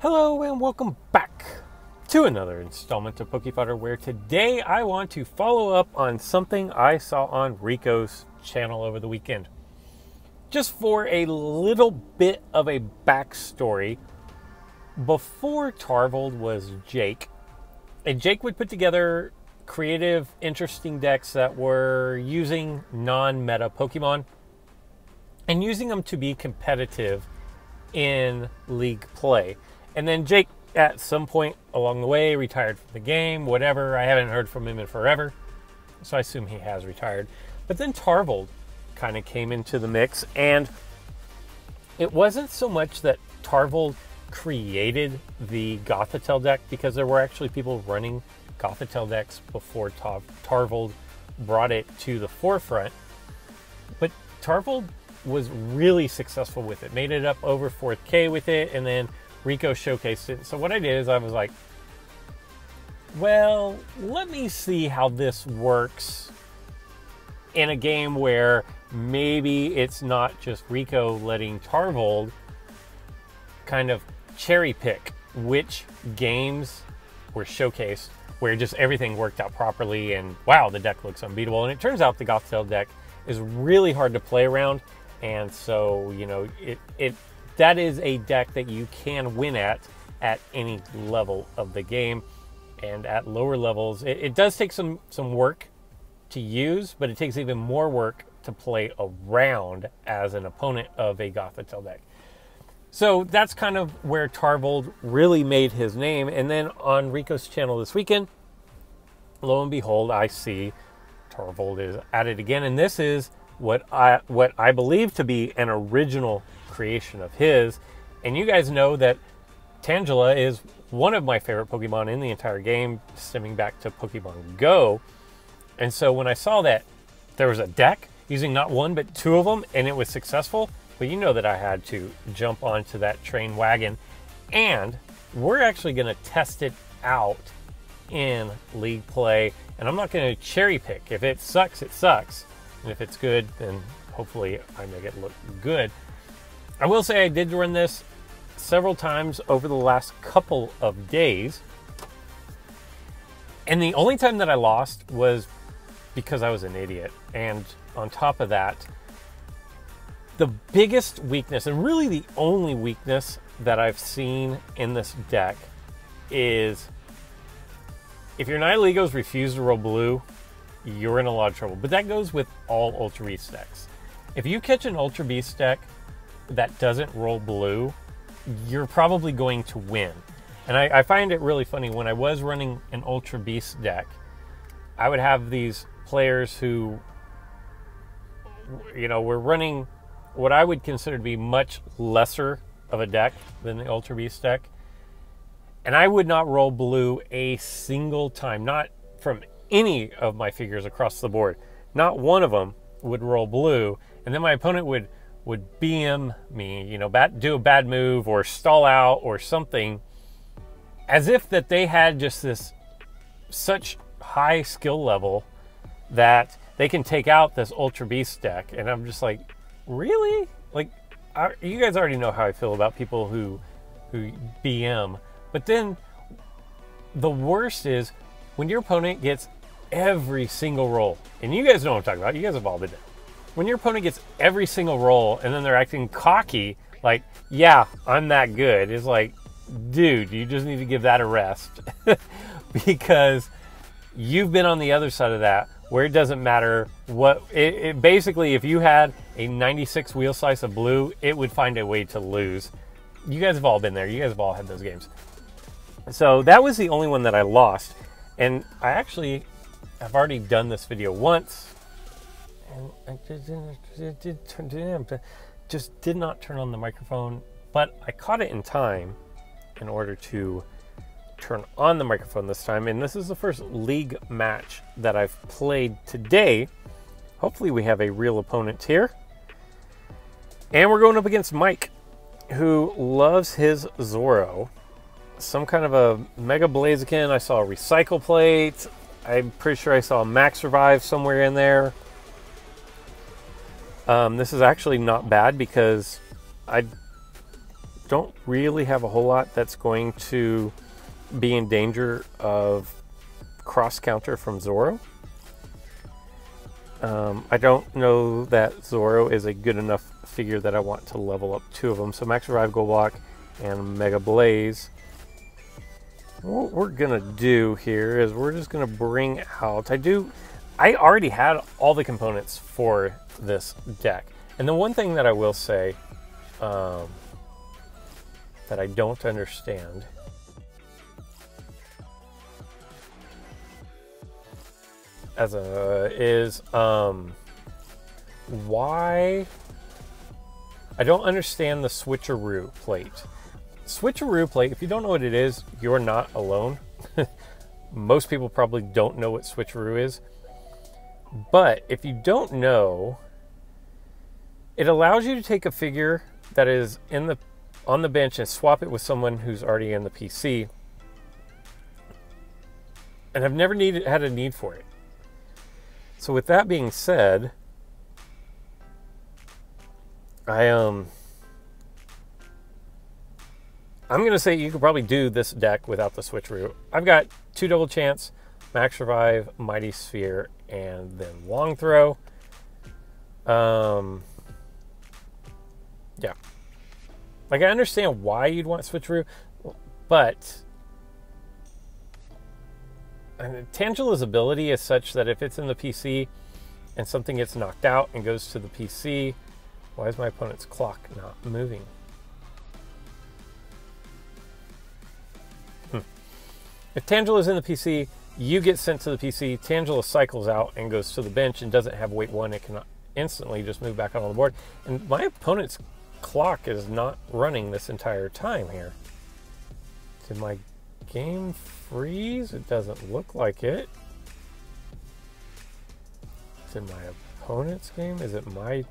Hello and welcome back to another installment of Fodder, where today I want to follow up on something I saw on Rico's channel over the weekend. Just for a little bit of a backstory, before Tarvold was Jake, and Jake would put together creative, interesting decks that were using non-meta Pokemon and using them to be competitive in league play. And then Jake, at some point along the way, retired from the game, whatever. I haven't heard from him in forever, so I assume he has retired. But then Tarvold kind of came into the mix, and it wasn't so much that Tarvold created the Gothitelle deck, because there were actually people running Gothitelle decks before Tarvold brought it to the forefront. But Tarvold was really successful with it, made it up over 4th K with it, and then Rico showcased it. So what I did is I was like, well, let me see how this works in a game where maybe it's not just Rico letting Tarvold kind of cherry pick which games were showcased where just everything worked out properly and wow, the deck looks unbeatable. And it turns out the Gothitelle deck is really hard to play around, and so, you know, that is a deck that you can win at any level of the game. And at lower levels, it does take some work to use, but it takes even more work to play around as an opponent of a Gothitelle deck. So that's kind of where Tarvold really made his name. And then on Rico's channel this weekend, lo and behold, I see Tarvold is at it again. And this is what I believe to be an original creation of his. And you guys know that Tangela is one of my favorite Pokemon in the entire game, stemming back to Pokemon Go. And so when I saw that there was a deck using not one but 2 of them and it was successful, well, you know that I had to jump onto that train wagon, and we're actually going to test it out in league play. And I'm not going to cherry pick. If it sucks, it sucks. And if it's good, then hopefully I make it look good. I will say I did run this several times over the last couple of days. And the only time that I lost was because I was an idiot. And on top of that, the biggest weakness, and really the only weakness that I've seen in this deck, is if your Nihiligos refuse to roll blue, you're in a lot of trouble. But that goes with all Ultra Beast decks. If you catch an Ultra Beast deck that doesn't roll blue, you're probably going to win. And I find it really funny, when I was running an Ultra Beast deck, I would have these players who, you know, were running what I would consider to be much lesser of a deck than the Ultra Beast deck. And I would not roll blue a single time, not from any of my figures across the board. Not one of them would roll blue. And then my opponent would BM me, you know, do a bad move or stall out or something, as if that they had just this such high skill level that they can take out this Ultra Beast deck. And I'm just like, really? Like, you guys already know how I feel about people who BM. But then the worst is when your opponent gets every single roll, and you guys know what I'm talking about. You guys have all been there. When your opponent gets every single roll and then they're acting cocky, like, yeah, I'm that good. It's like, dude, you just need to give that a rest. Because you've been on the other side of that, where it doesn't matter what, it basically, if you had a 96 wheel slice of blue, it would find a way to lose. You guys have all been there. You guys have all had those games. So that was the only one that I lost. And I actually have already done this video once, and I just did not turn on the microphone, but I caught it in time in order to turn on the microphone this time. And this is the first league match that I've played today. Hopefully we have a real opponent here. And we're going up against Mike, who loves his Zoro. Some kind of a Mega Blaziken. I saw a Recycle Plate. I'm pretty sure I saw a Max Revive somewhere in there. This is actually not bad, because I don't really have a whole lot that's going to be in danger of cross counter from Zoro. I don't know that Zoro is a good enough figure that I want to level up 2 of them. So Max Revive, Gold Block, and Mega Blaze. What we're gonna do here is we're just gonna bring out, I already had all the components for this deck. And the one thing that I will say that I don't understand is why I don't understand the switcheroo plate. Switcheroo plate, if you don't know what it is, you're not alone. Most people probably don't know what switcheroo is. But if you don't know, it allows you to take a figure that is on the bench and swap it with someone who's already in the PC. And I've never had a need for it. So with that being said, I'm going to say you could probably do this deck without the switcheroo. I've got 2 Double Chance, Max Revive, Mighty Sphere, and then Long Throw. Yeah. Like, I understand why you'd want switcheroo, but Tangela's ability is such that if it's in the PC and something gets knocked out and goes to the PC, why is my opponent's clock not moving? If Tangela's in the PC, you get sent to the PC, Tangela cycles out and goes to the bench and doesn't have weight 1, it can instantly just move back out on the board. And my opponent's clock is not running this entire time here. Did my game freeze? It doesn't look like it. Is it my opponent's game? Is it my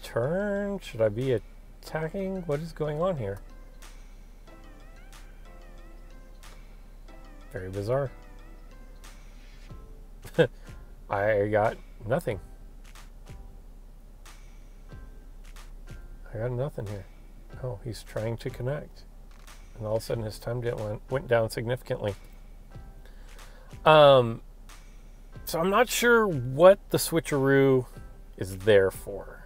turn? Should I be attacking? What is going on here? Very bizarre. I got nothing. I got nothing here. Oh, he's trying to connect. And all of a sudden his time went down significantly. So I'm not sure what the switcheroo is there for.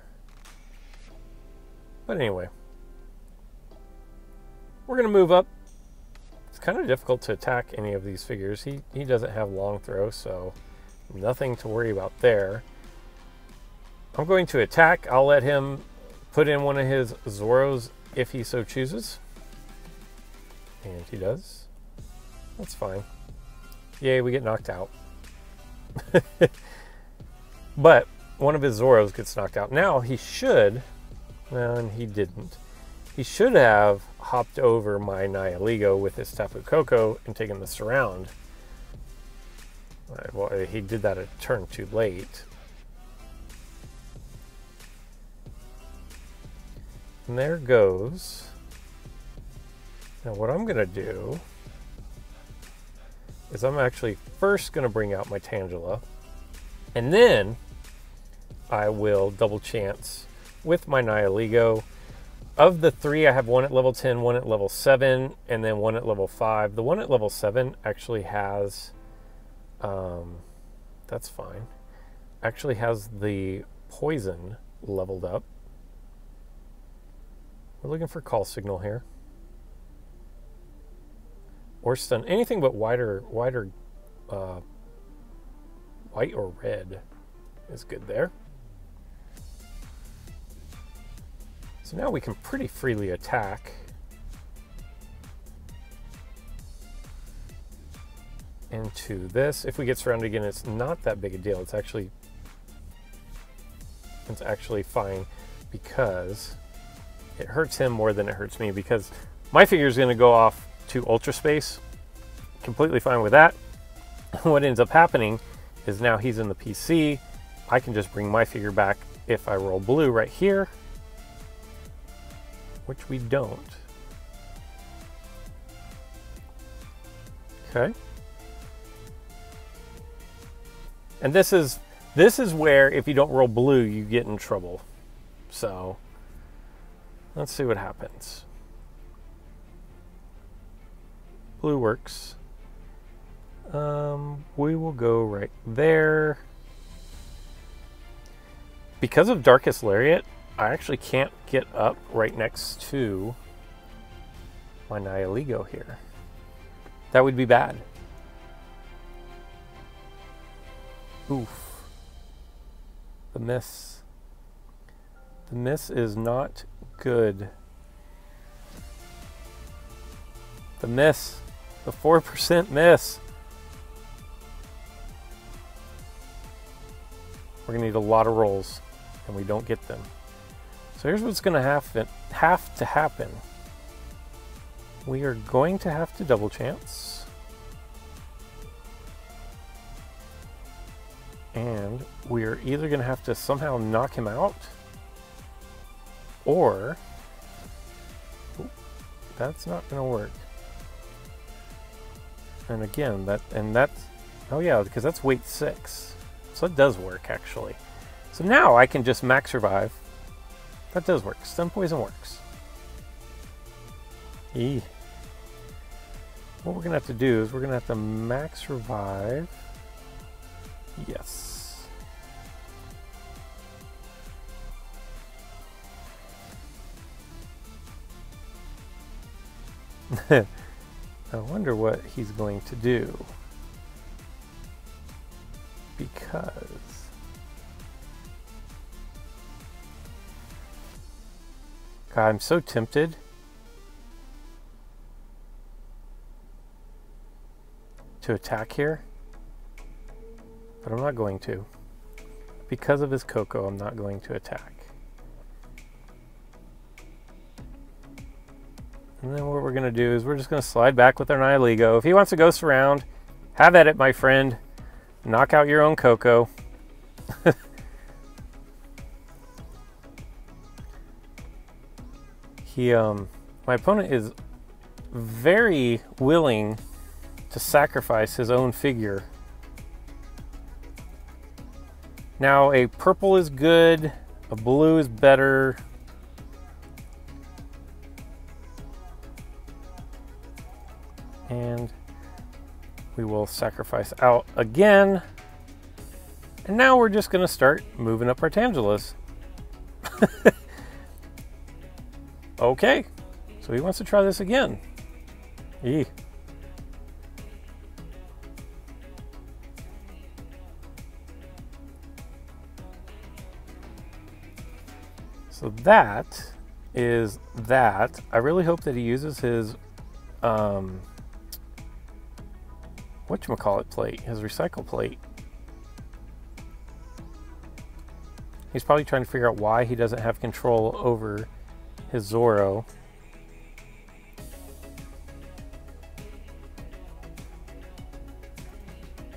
But anyway. We're going to move up. It's kind of difficult to attack any of these figures. He doesn't have Long Throw, so nothing to worry about there. I'm going to attack. I'll let him put in one of his Zoros if he so chooses. And he does. That's fine. Yay, we get knocked out. But one of his Zoros gets knocked out. Now he should, and he didn't. He should have hopped over my Nihiligo with his Tapu Koko and taken the surround. Well, he did that a turn too late. And there goes. Now what I'm going to do is I'm actually first going to bring out my Tangela. And then I will double chance with my Nihiligo. Of the 3, I have one at level 10, one at level 7, and then one at level 5. The one at level 7 actually has, that's fine, actually has the poison leveled up. We're looking for call signal here. Or stun, anything but white or red is good there. So now we can pretty freely attack. Into this. If we get surrounded again, it's not that big a deal. It's actually fine because it hurts him more than it hurts me, because my figure is going to go off to Ultra Space. Completely fine with that. What ends up happening is now he's in the PC. I can just bring my figure back if I roll blue right here, which we don't. Okay. And this is where if you don't roll blue, you get in trouble. So let's see what happens. Blue works. We will go right there. Because of Darkest Lariat, I actually can't get up right next to my Nihiligo here. That would be bad. Oof. The miss. The miss is not good. The miss. The 4% miss. We're going to need a lot of rolls, and we don't get them. So here's what's going to have to happen. We are going to have to double chance. And we are either going to have to somehow knock him out, or that's not going to work. And again, that's, oh yeah, because that's weight 6. So it does work, actually. So now I can just max survive. That does work. Stun poison works. What we're going to have to do is we're going to have to max revive. Yes. I wonder what he's going to do. Because God, I'm so tempted to attack here, but I'm not going to. Because of his Coco, I'm not going to attack. And then what we're going to do is we're just going to slide back with our Nihiligo. If he wants to ghost around, have at it, my friend. Knock out your own Coco. My opponent is very willing to sacrifice his own figure. Now, a purple is good, a blue is better. And we will sacrifice out again. And now we're just going to start moving up our Tangelas. Okay, so he wants to try this again. Eee. So that is that. I really hope that he uses his whatchamacallit plate, his recycle plate. He's probably trying to figure out why he doesn't have control over his Zoro.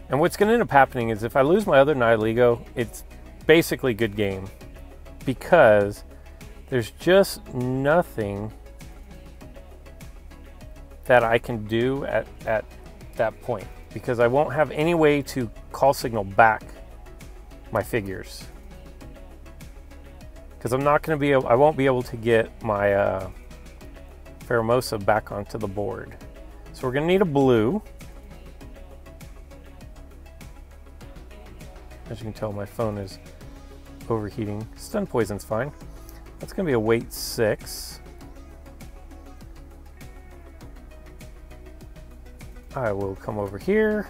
And what's going to end up happening is if I lose my other Nihiligo, it's basically good game. Because there's just nothing that I can do at that point. Because I won't have any way to call signal back my figures. Because I'm not going to be able, I won't be able to get my Pheromosa back onto the board. So we're going to need a blue. As you can tell, my phone is overheating. Stun poison's fine. That's going to be a weight 6. I will come over here.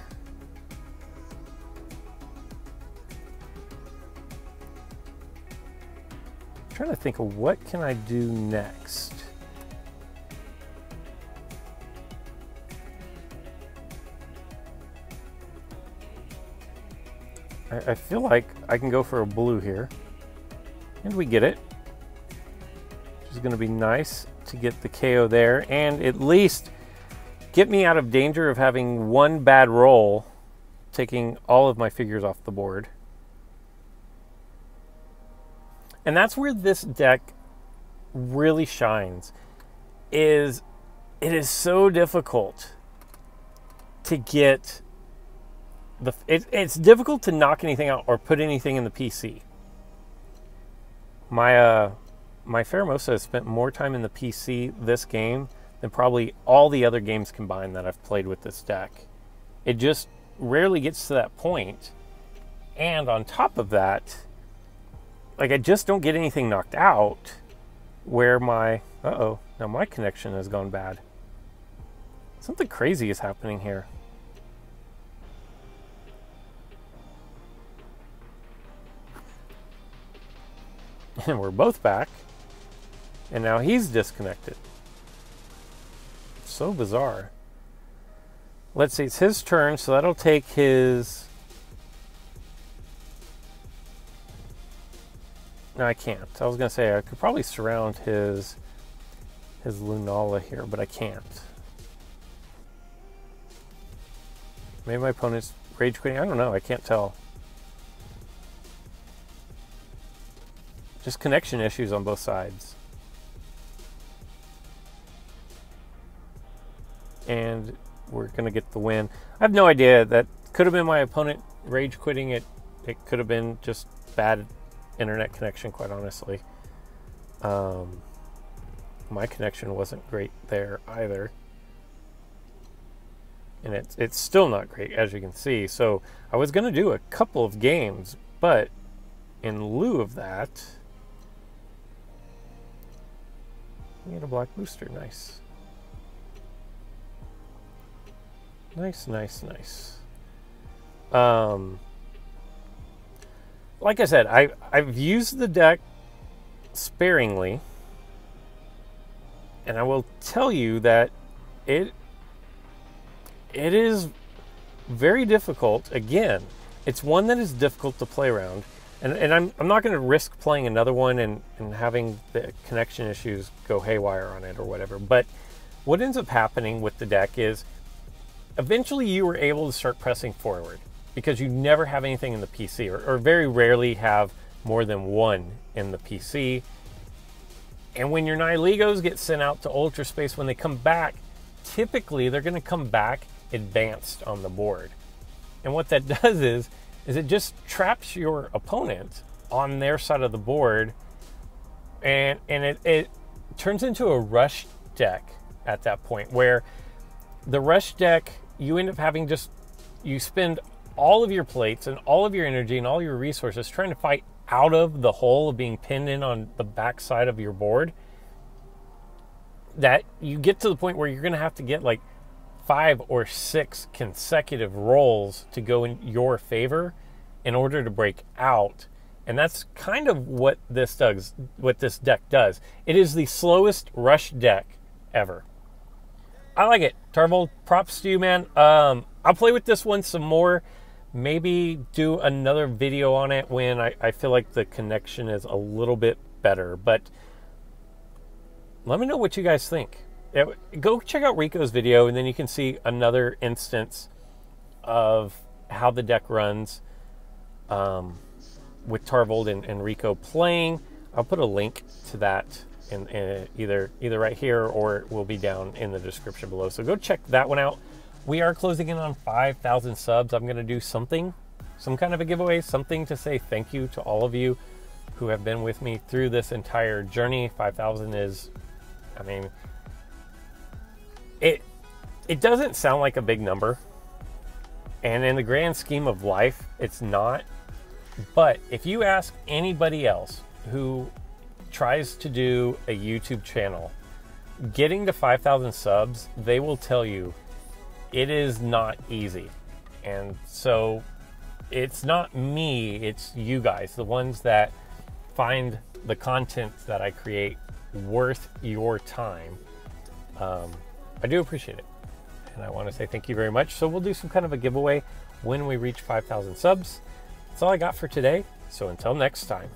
I'm trying to think of what can I do next. I feel like I can go for a blue here. And we get it. Which is going to be nice to get the KO there and at least get me out of danger of having one bad roll, taking all of my figures off the board. And that's where this deck really shines, is it is so difficult to get it's difficult to knock anything out or put anything in the PC. My Pheromosa has spent more time in the PC this game than probably all the other games combined that I've played with this deck. It just rarely gets to that point. And on top of that, like, I just don't get anything knocked out where my... Uh-oh, now my connection has gone bad. Something crazy is happening here. And we're both back. And now he's disconnected. So bizarre. Let's see, it's his turn, so that'll take his... No, I can't. I was going to say I could probably surround his Lunala here, but I can't. Maybe my opponent's rage quitting. I don't know. I can't tell. Just connection issues on both sides. And we're going to get the win. I have no idea. That could have been my opponent rage quitting. It could have been just bad internet connection, quite honestly. My connection wasn't great there either. And it's still not great, as you can see. So I was going to do a couple of games, but in lieu of that, we get a black booster. Nice. Nice, nice, nice. Like I said, I've used the deck sparingly, and I will tell you that it is very difficult. Again, it's one that is difficult to play around, and I'm not going to risk playing another one and having the connection issues go haywire on it or whatever. But what ends up happening with the deck is eventually you were able to start pressing forward, because you never have anything in the PC, or very rarely have more than one in the PC. And when your Nihiligos get sent out to Ultra Space, when they come back, typically they're going to come back advanced on the board. And what that does is it just traps your opponent on their side of the board, and it turns into a rush deck at that point, where the rush deck, you end up having you spend all of your plates and all of your energy and all your resources trying to fight out of the hole of being pinned in on the back side of your board, that you get to the point where you're going to have to get like 5 or 6 consecutive rolls to go in your favor in order to break out. And that's kind of what this deck does. It is the slowest rush deck ever. I like it. Tarvold, props to you, man. I'll play with this one some more. Maybe do another video on it when I feel like the connection is a little bit better. But let me know what you guys think. Go check out Rico's video, and then you can see another instance of how the deck runs with Tarvold and Rico playing. I'll put a link to that in either right here, or it will be down in the description below. So go check that one out. We are closing in on 5,000 subs. I'm going to do some kind of a giveaway, something to say thank you to all of you who have been with me through this entire journey. 5,000 is, I mean, it doesn't sound like a big number, and in the grand scheme of life, it's not. But if you ask anybody else who tries to do a YouTube channel, getting to 5,000 subs, they will tell you it is not easy. And so it's not me, it's you guys, the ones that find the content that I create worth your time. I do appreciate it, and I want to say thank you very much. So we'll do some kind of a giveaway when we reach 5,000 subs. That's all I got for today, so until next time.